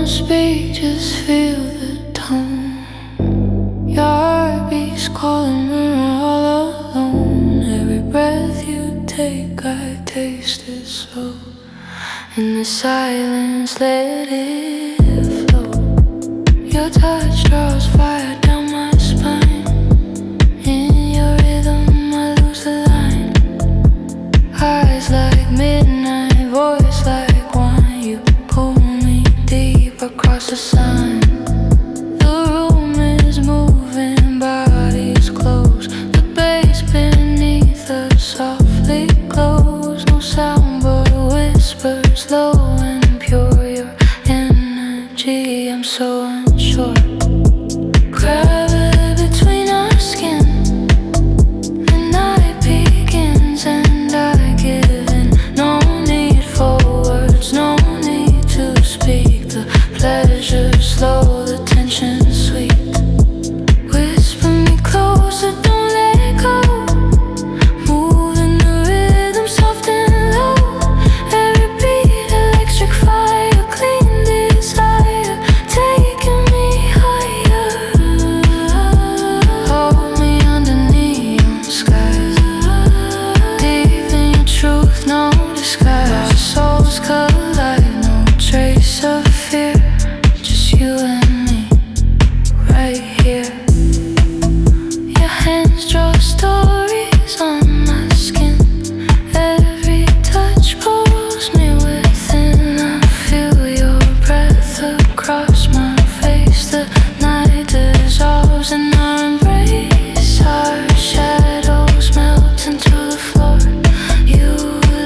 speak, just feel the tone. Your heart beats calling when we're all alone. Every breath you take, I taste it slow. In the silence, let it flow. Your touch draws fire down my spine. In your rhythm, I lose the line. Eyes like midnight, voice like wine. You pull me deep across the sun. The room is moving, bodies close. The bass beneath us softly glows. No sound but whispers, low and pure. Your energy, I'm so unsure. Grab it between our skin. The night begins and I give in. No need for words, no need to speak. The pleasure slow, the tension sweet. Whisper me closer, don't let go. Moving the rhythm soft and low. Every beat electric fire, clean desire, taking me higher. Hold me under neon skies. Deep in your truth, no disguise. Our souls collide, no trace of fear. Just you and me, right here. Your hands draw stories on my skin. Every touch pulls me within. I feel your breath across my face. The night dissolves in our embrace. Our shadows melt into the floor. You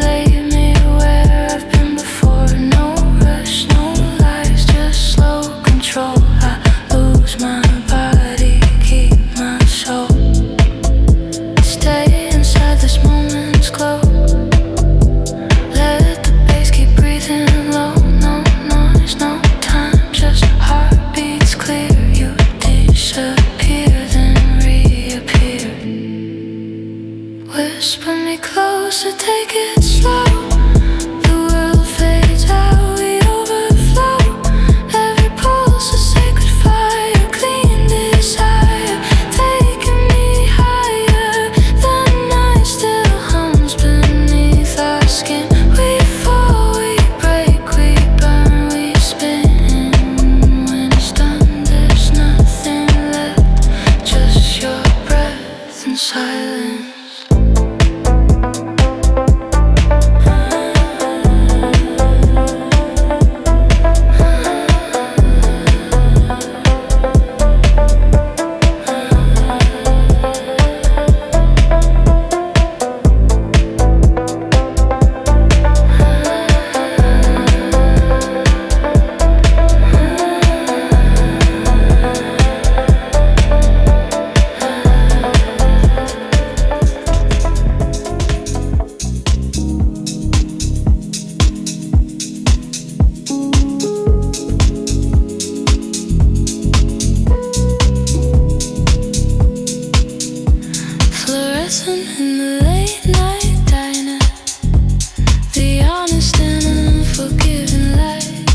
lay me where I've been before. No rush, no lies, just slow control. I lose my body, keep my soul. Stay inside this moment's glow. Let the bass keep breathing low. No noise, no time, just heartbeats clear. You disappear, then reappear. Whisper me closer, take it slow. The world fades out, we overflow. Every pulse a sacred fire, clean desire, taking me higher. The night still hums beneath our skin. We fall, we break, we burn, we spin. When it's done, there's nothing left, just your breath and silence. Fluorescent in the late night diner. The honest and unforgiving light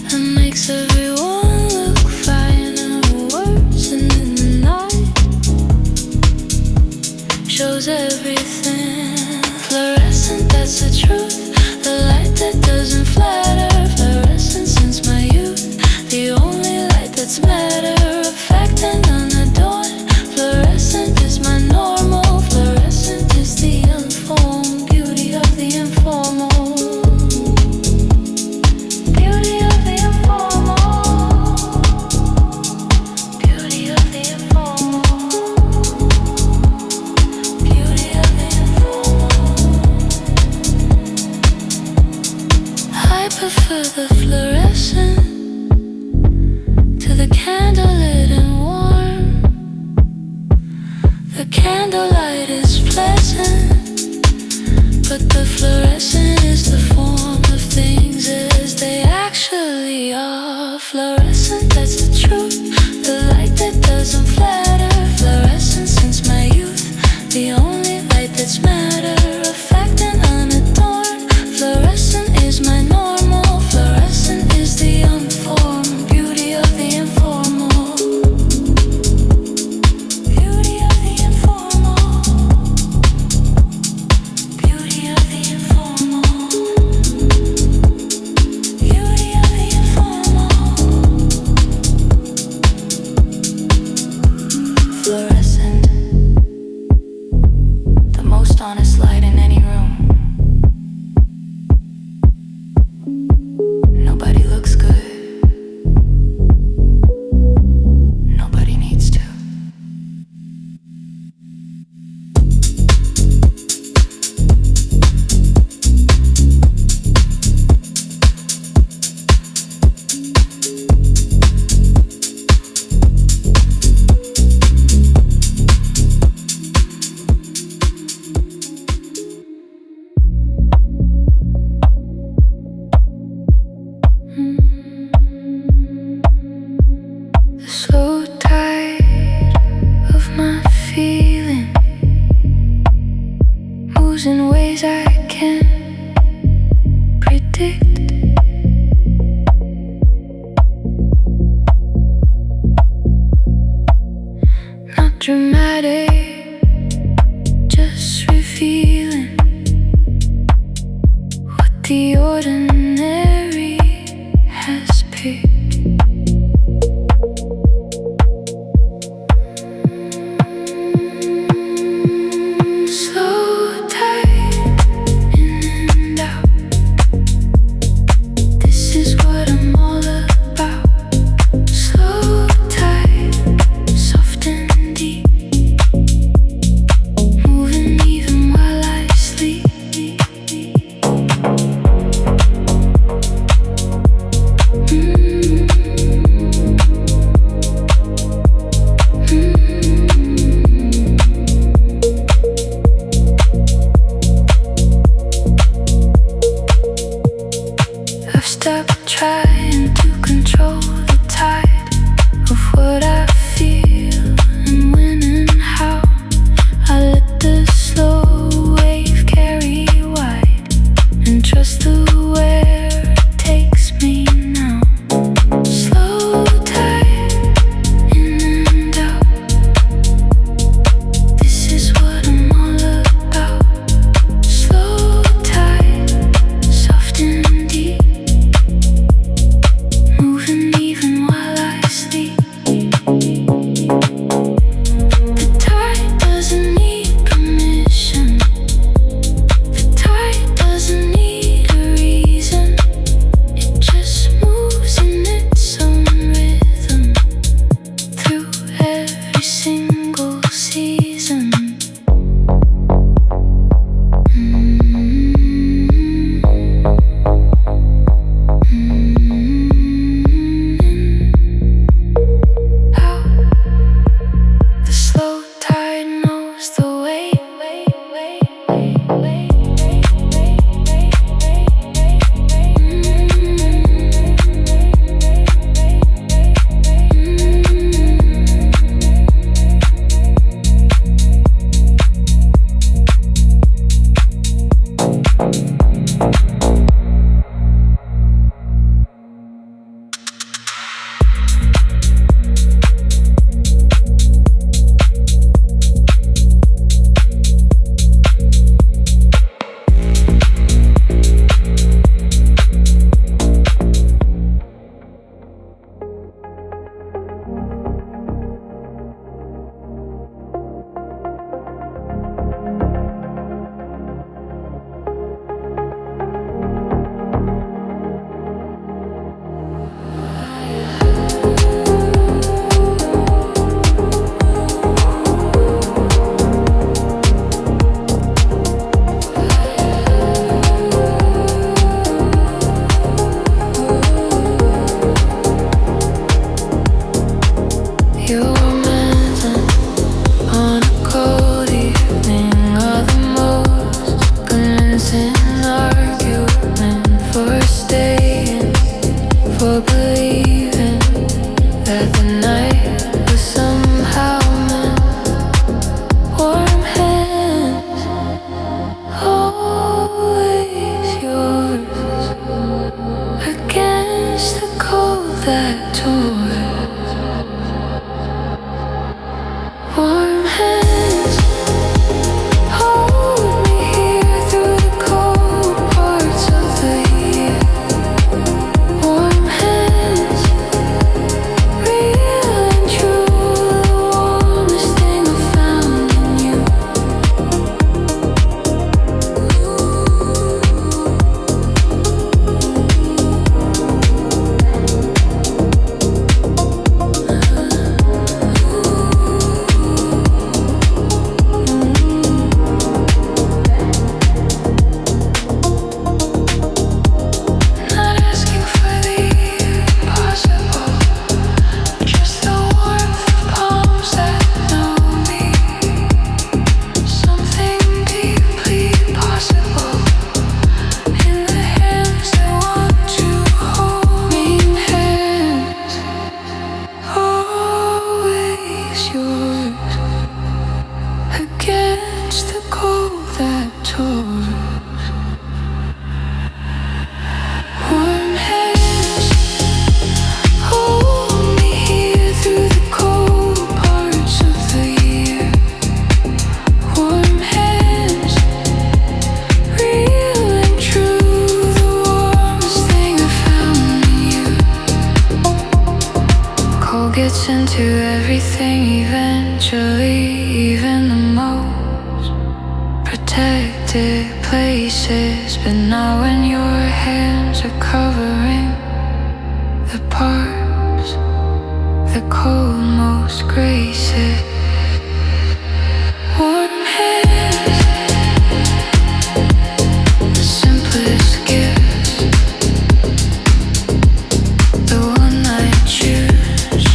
that makes everyone look finer. Words and in the night shows everything. Fluorescent, that's the truth. The light that doesn't flatter. Fluorescent since my youth. The only light that's matter of fact and unadorned. Fluorescent is my normal. Fluorescent is the unformed beauty of the informal. Beauty of the informal. Beauty of the informal. Beauty of the informal. I prefer the fluorescent to the candlelit and warm. The candlelight is pleasant, but the fluorescent is the form of things as they actually are. Fluorescent, that's the truth. The light that doesn't flatter. Fluorescent since my youth. The only light that's matter of fact and unadorned. Fluorescent is my normal. Fluorescent is the only predict. Not dramatic, just revealing what the ordinary has picked. Slow tide in and out. This is what I'm all about. Slow tide, soft and deep, moving even while I sleep. I've stopped trying to control the tide of what I feel and when and how. I let the slow wave carry wide and trust the where it takes me now. Slow tide in and out. This is what I'm all about. Slow tide, soft and deep, moving even while I sleep. The tide doesn't need permission. The tide doesn't need a reason. to everything eventually, even the most protected places. But now when your hands are covering the parts the cold most graces, warm hands, the simplest gifts, the one I choose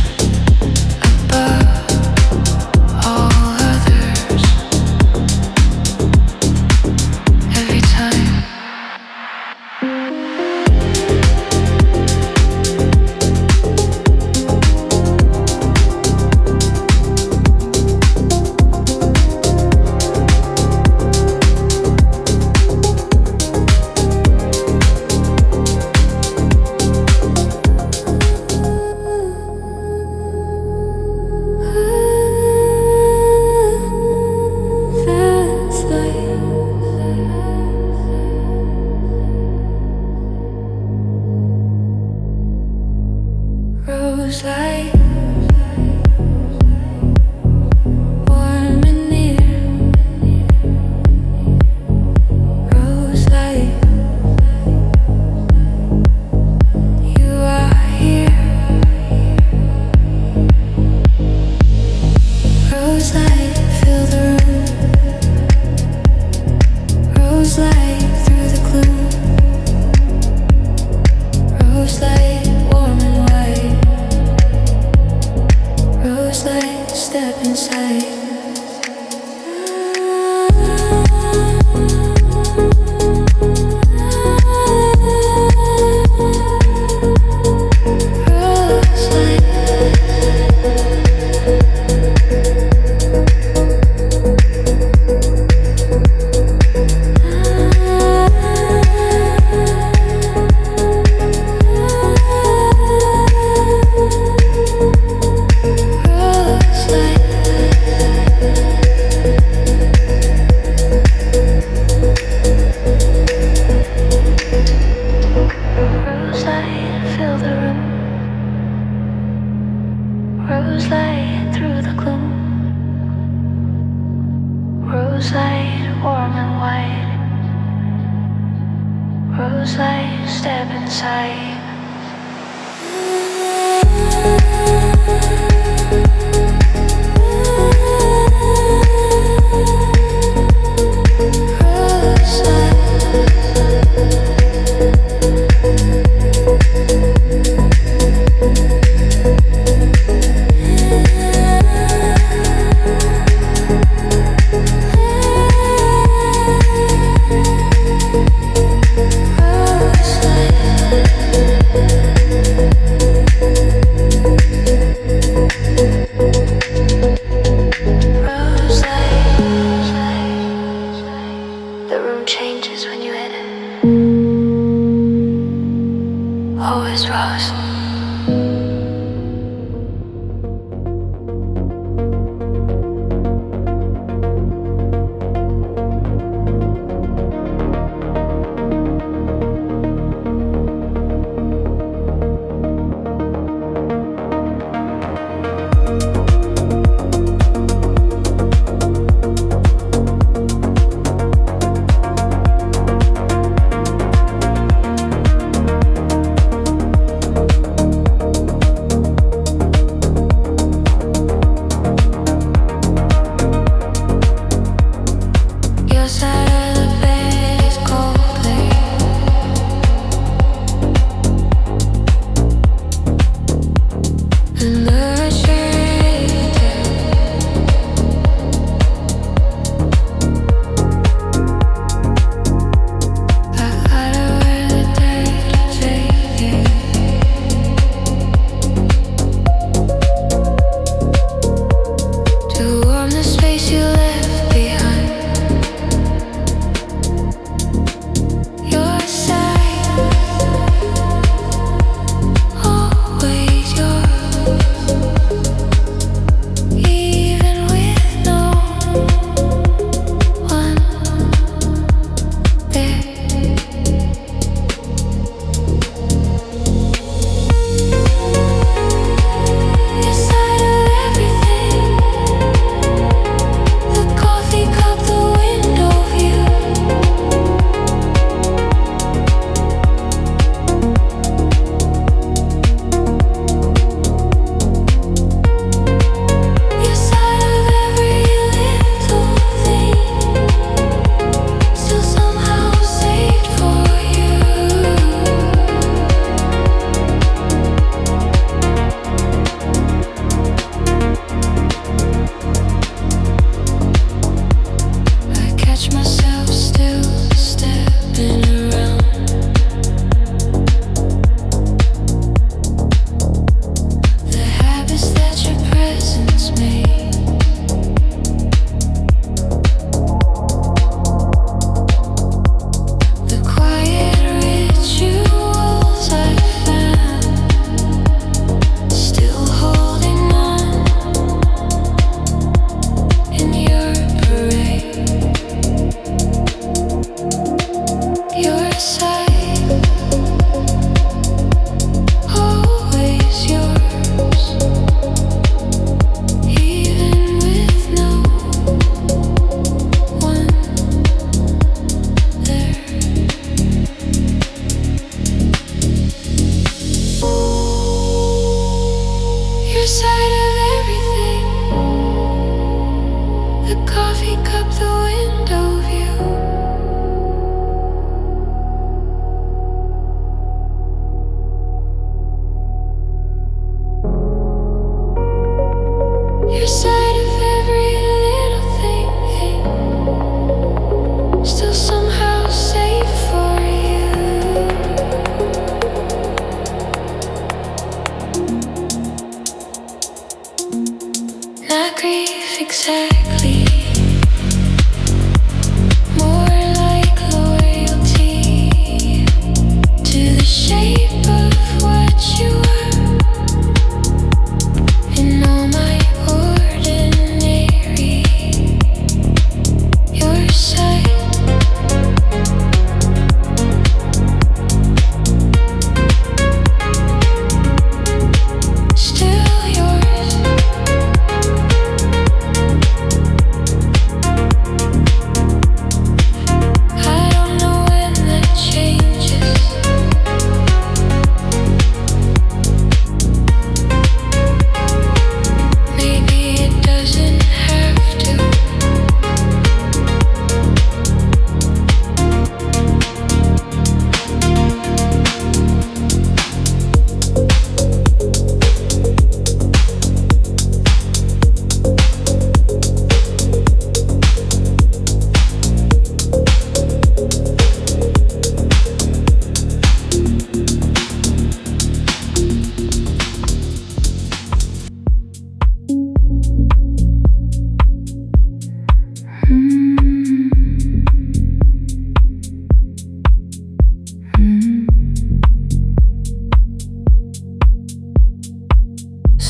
above all others. Every time rose light, warm and near. Rose light, you are here. Rose light, fill the room. Rose light through the gloom. Rose light, warm and white. Rose light, step inside. Rose light, rose light. Rose light, fill the room. Rose light through the gloom. Rose light, warm and white. Rose light, step inside. Rose light. Rose light. The room changes when you hit it. Always rose.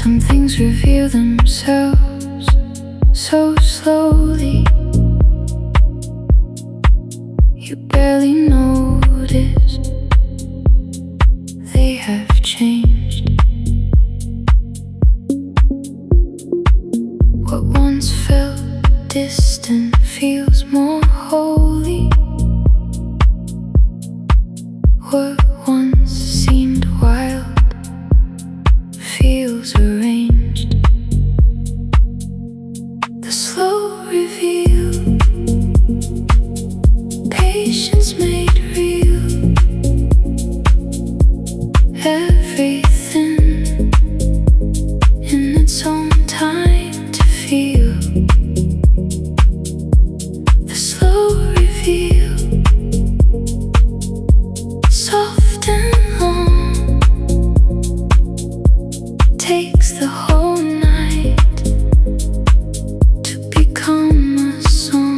Some things reveal themselves so slowly. You barely notice they have changed. What once felt distant feels more holy. What once seemed wild feels arranged. The slow reveal, patience made real. Everything in its own time to feel. The slow reveal, soft and long, takes the whole night to become a song.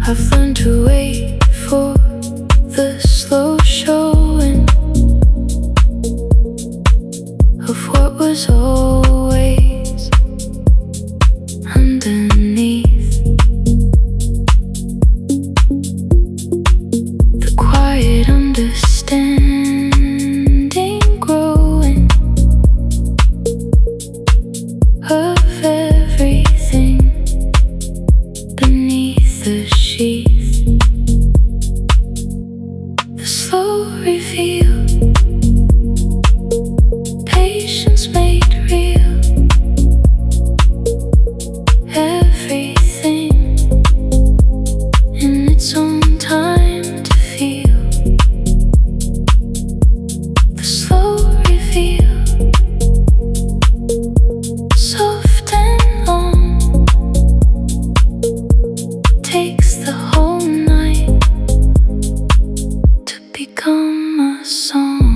I've learned to wait for the slow showing of what was always underneath. The quiet understanding growing of everything beneath the sheath. The slow reveal, patience made real. Everything in its own time to feel. The slow reveal, soft and long, takes the whole night to become a song.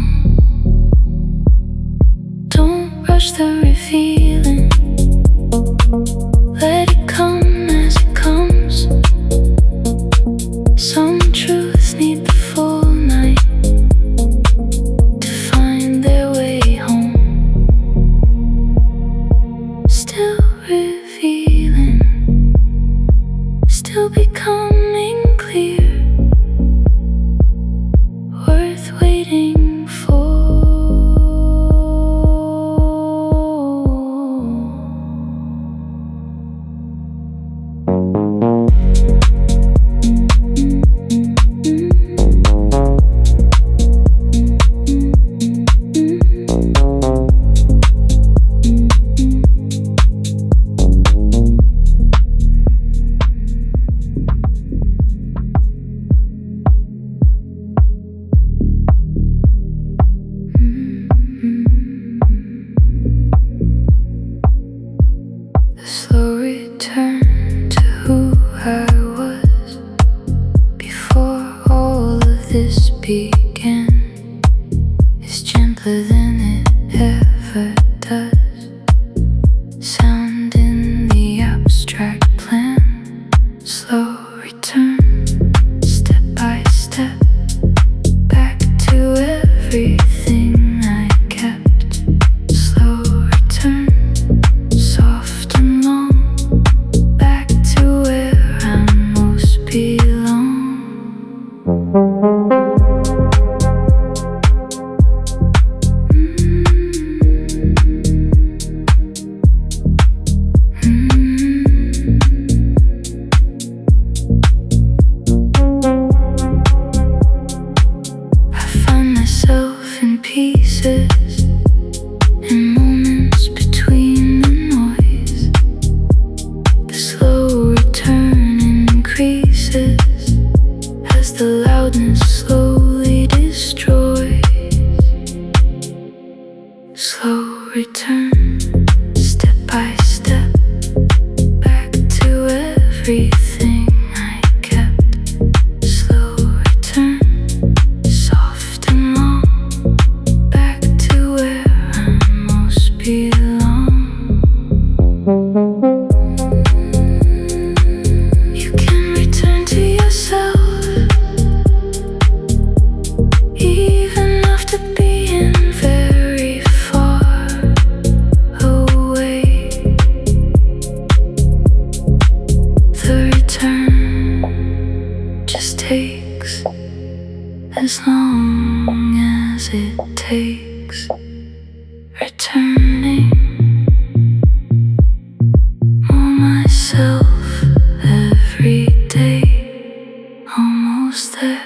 Don't rush the revealing, let it come as it comes. Some truths need the full night to find their way home. Still revealing, still becoming clear, worth waiting for. The slow return to who I was before all of this began is gentler than it ever does. Sound in the abstract plan. Slow return, step by step, back to everything I kept. Slow return, soft and long, back to where I most belong. I find myself in pieces, in moments between the noise. The slow return increases as the loudness slowly destroys. Slow return, step by step, back to everything I kept. Slow return, return just takes as long as it takes. Returning more myself every day, almost there.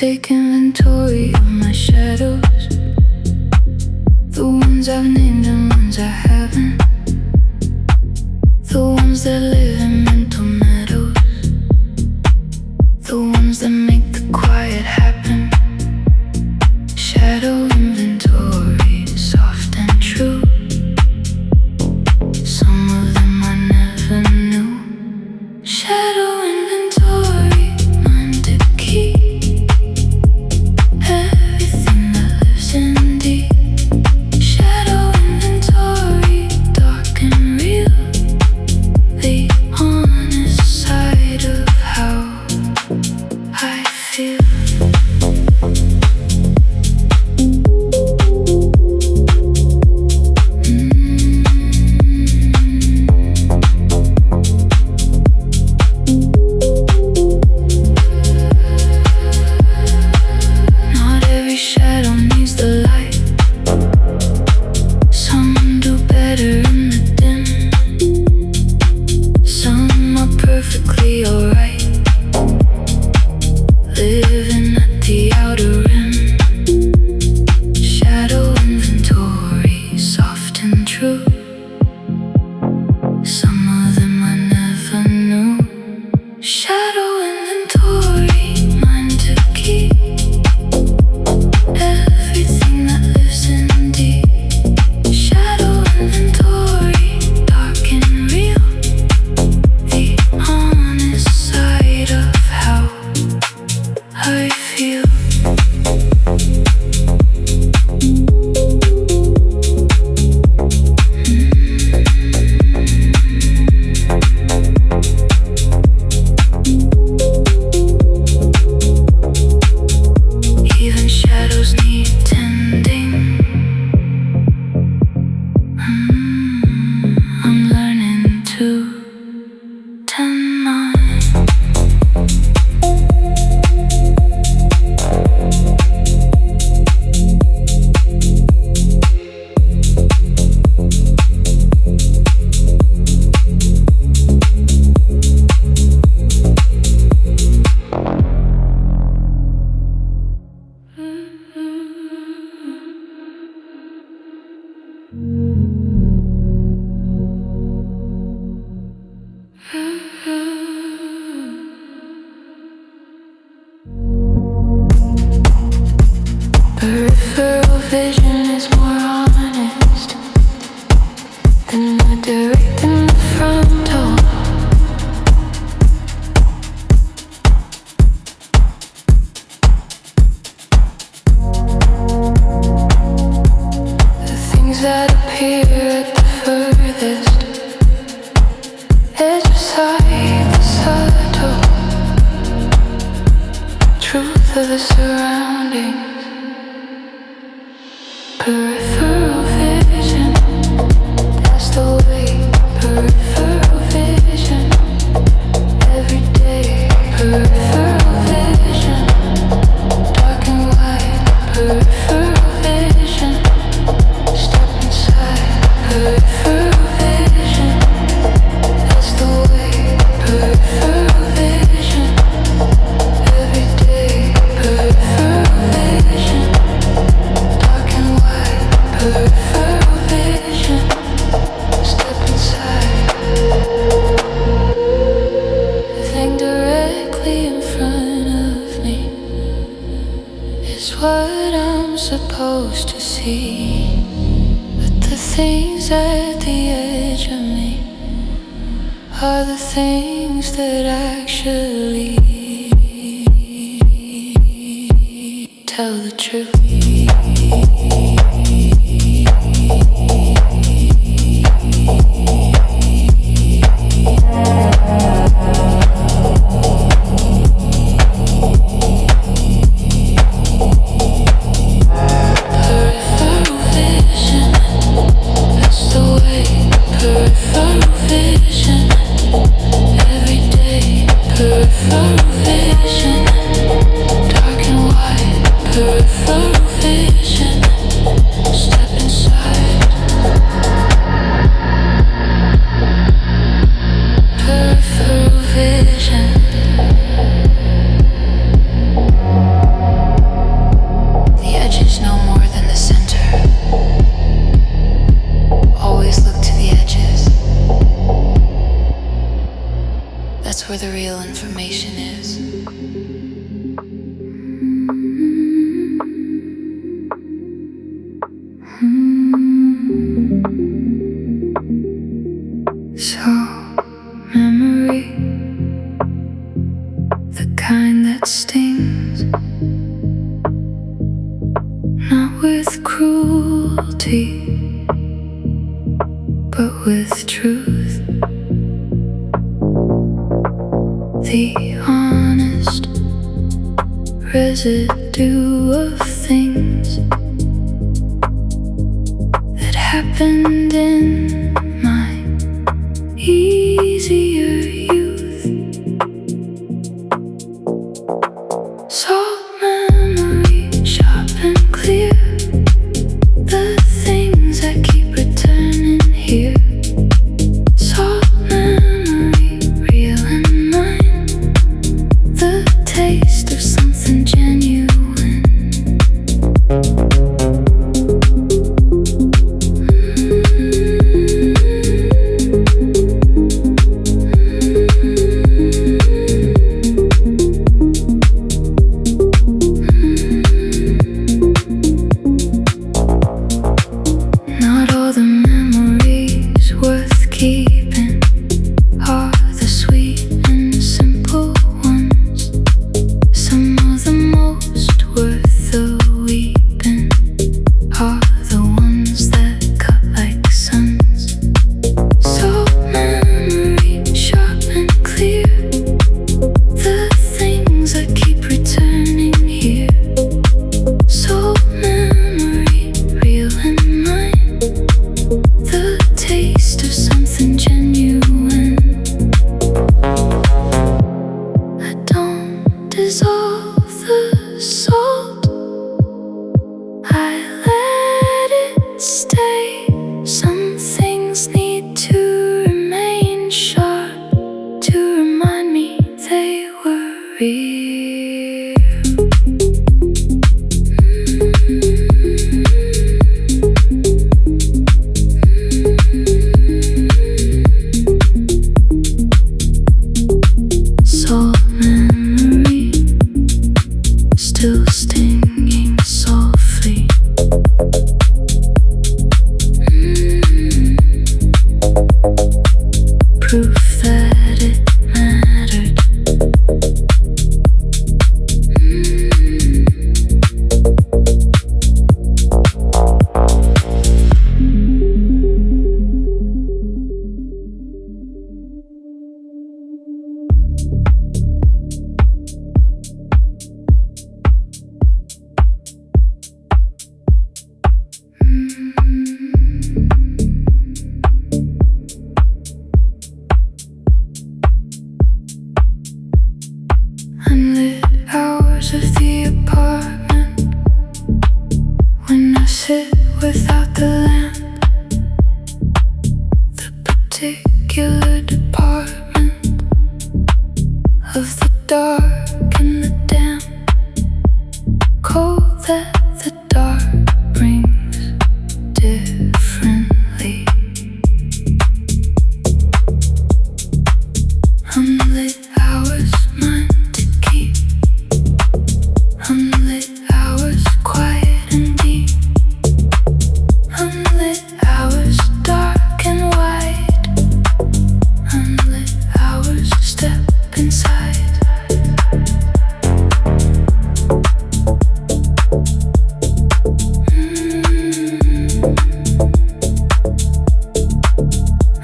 take inventory of my shadows, the ones I've named and ones I haven't, the ones that live in mental meadows, the ones that make the quiet happen. Shadow inventory, soft and true. Some of them I never knew. Shadow inventory. vision is more honest than the direct in the frontal. The things that appear at the furthest edge of sight, the subtle truth of the surroundings. Peripheral vision, that's the way. Peripheral vision, every day. Peripheral vision, dark and white. Peripheral vision, step inside. Peripheral vision, that's the way. Peripheral vision, every day. Peripheral vision, dark and white. Peripheral vision, step inside. The thing directly in front of me is what I'm supposed to see, but the things at the edge of me are the things that actually tell the truth. Peripheral vision, that's the way. Peripheral vision, every day. Peripheral vision, dark and white. Peripheral vision, step inside. Peripheral vision. The edge is no more than the center. Always look to the edges. That's where the real information is. So, memory, the kind that stings, not with cruelty, but with truth. The honest residue of things that happened in my easier youth. Salt memory, sharp and clear, the things that keep returning here. Salt memory, real and mine, the taste of something genuine. Not all the memories worth keeping are the sweet and simple ones. Some of the most worth the weeping are the ones that cut like suns. So memory, sharp and clear, the things that keep returning here. So memory, real and mine, the taste of something genuine. I don't dissolve the salt, I let it stay. Some things need to remain sharp to remind me they were real. Salt memory, still stinging softly. sit without the lamp. The particular department of the dark and the damp, cold that the dark brings differently. Unlit hours, mine to keep. Unlit hours, quiet and deep. Unlit hours, dark and wide. Unlit hours, step inside.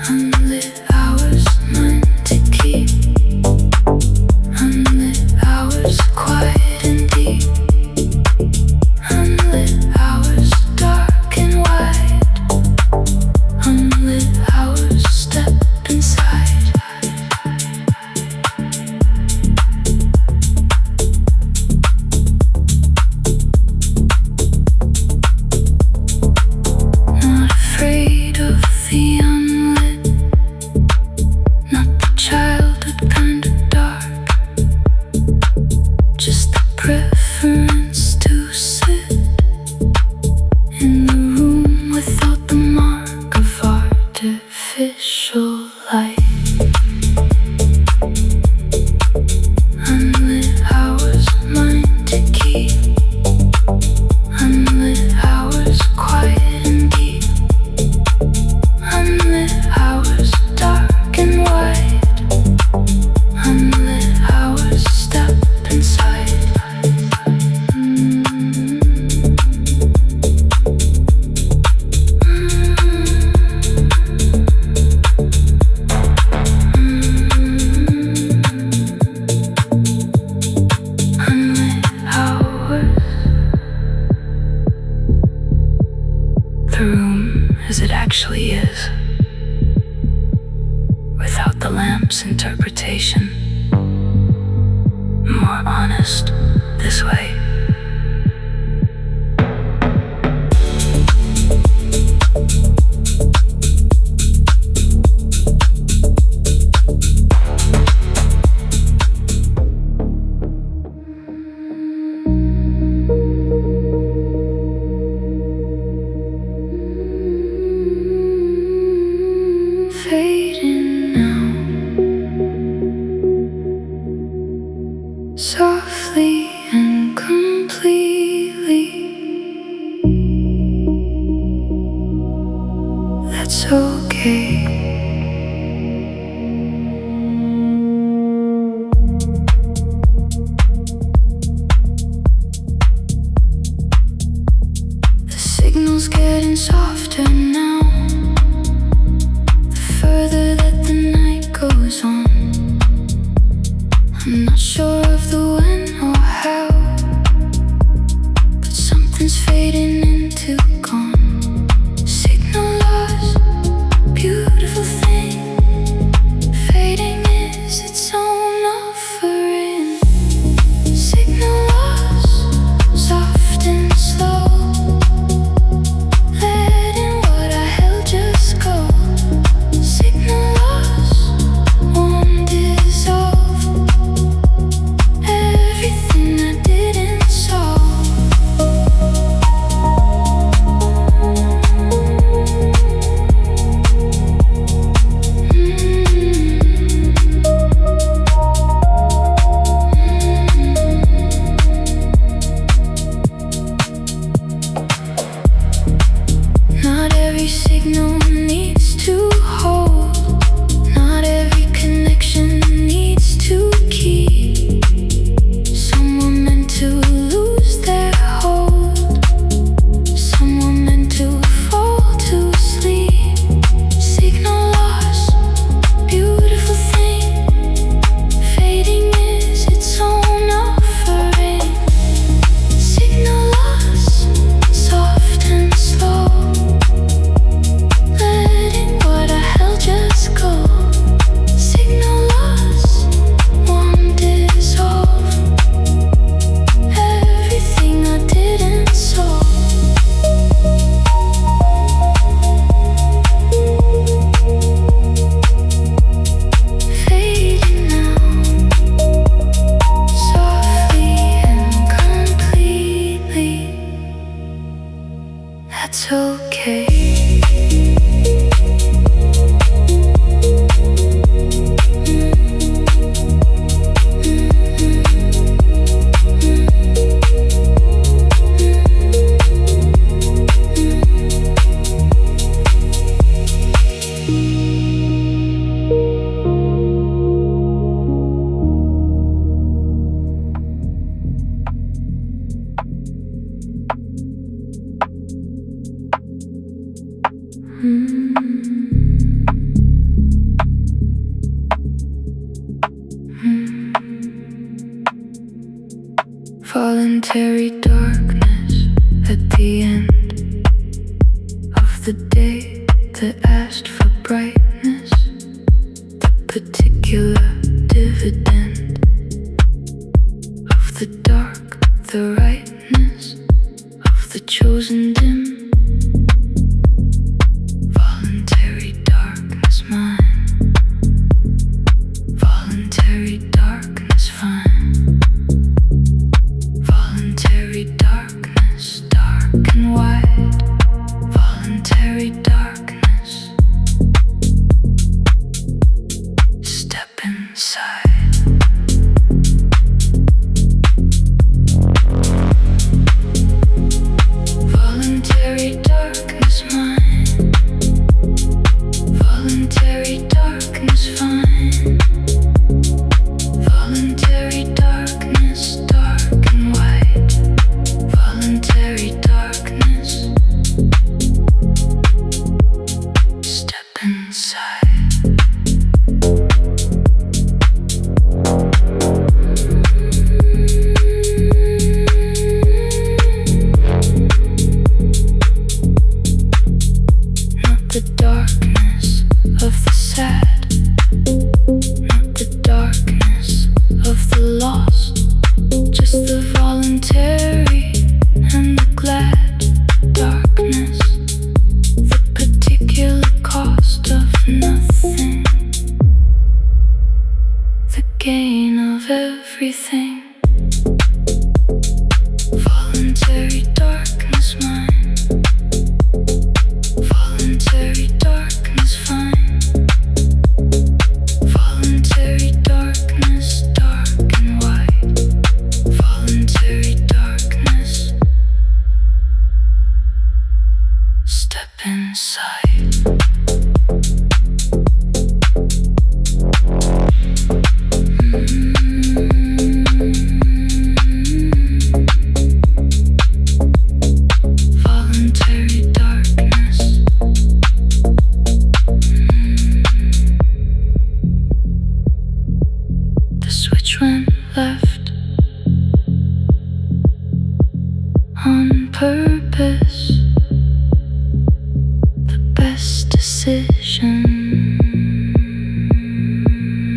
Unlit hours, mine to keep. Unlit hours, quiet and deep. Unlit hours, dark and wide. Unlit hours, step inside. Not afraid of the unlit, not the childhood kind of dark, just the preference to sit in the room without the mark of artificial light. Unlit hours, mine to keep. Unlit hours, quiet and deep. Unlit hours, dark and wide. Unlit hours, step inside. Unlit hours. The room as it actually is, without the lamp's interpretation. More honest this way. Fading now, softly and completely. That's okay. The signal's getting softer now, the further that the night goes on. I'm not sure of the when or how, but something's fading into gone. Signal lost, beautiful thing. Fading is its own offering. Signal lost, soft and slow. Letting what I held just go. Signal lost, won't dissolve. Everything I didn't solve. Voluntary darkness at the end of the day that asked for brightness, the particular dividend of the dark, the rightness of the chosen dim. Voluntary darkness mine, voluntary darkness fine. Voluntary darkness, dark and wide. Voluntary darkness. Step inside. Voluntary darkness mine. Voluntary darkness fine. Voluntary darkness, dark and wide. Voluntary darkness. Step inside. Not the darkness of the sad, not the darkness of the lost, just the voluntary and the glad darkness, the particular cost of nothing, the gain of everything. Voluntary darkness mine, voluntary darkness fine. Voluntary darkness, dark and wide. Voluntary darkness. Step inside. Voluntary darkness. The switch went left on purpose. The best decision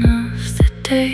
of the day.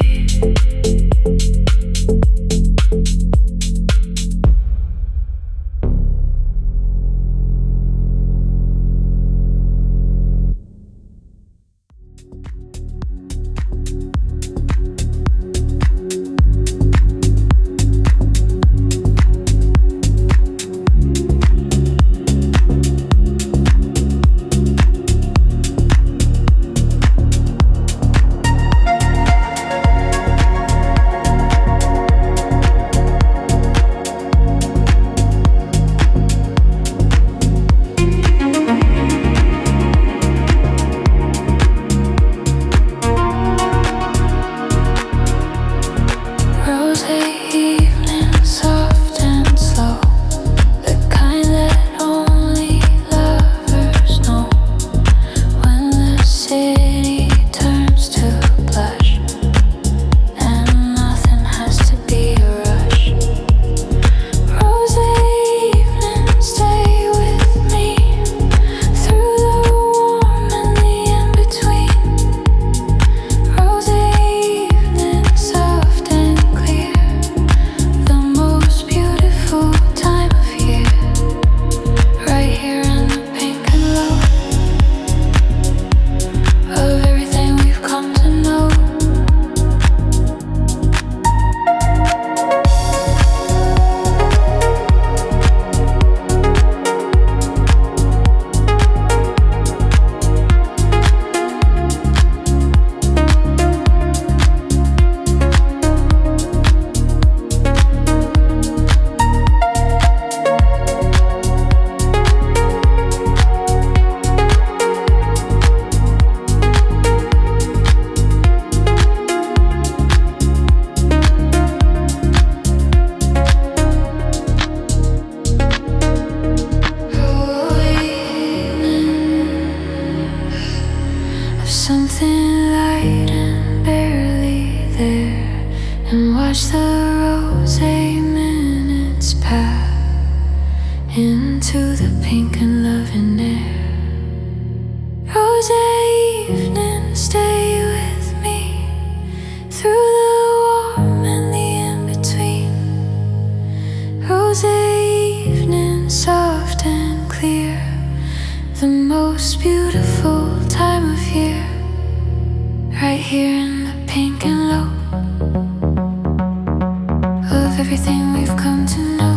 watch the rose minutes pass into the pink and loving air. Rose evening, stay with me through the warm and the in-between. Rose evening, soft and clear, the most beautiful time of year. Right here in the pink and low of everything we've come to know.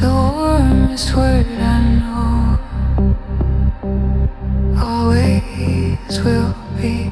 The warmest word I know always will be.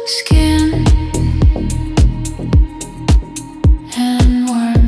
Skin and warm,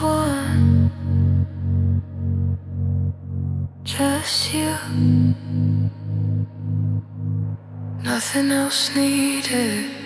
one, just you, nothing else needed.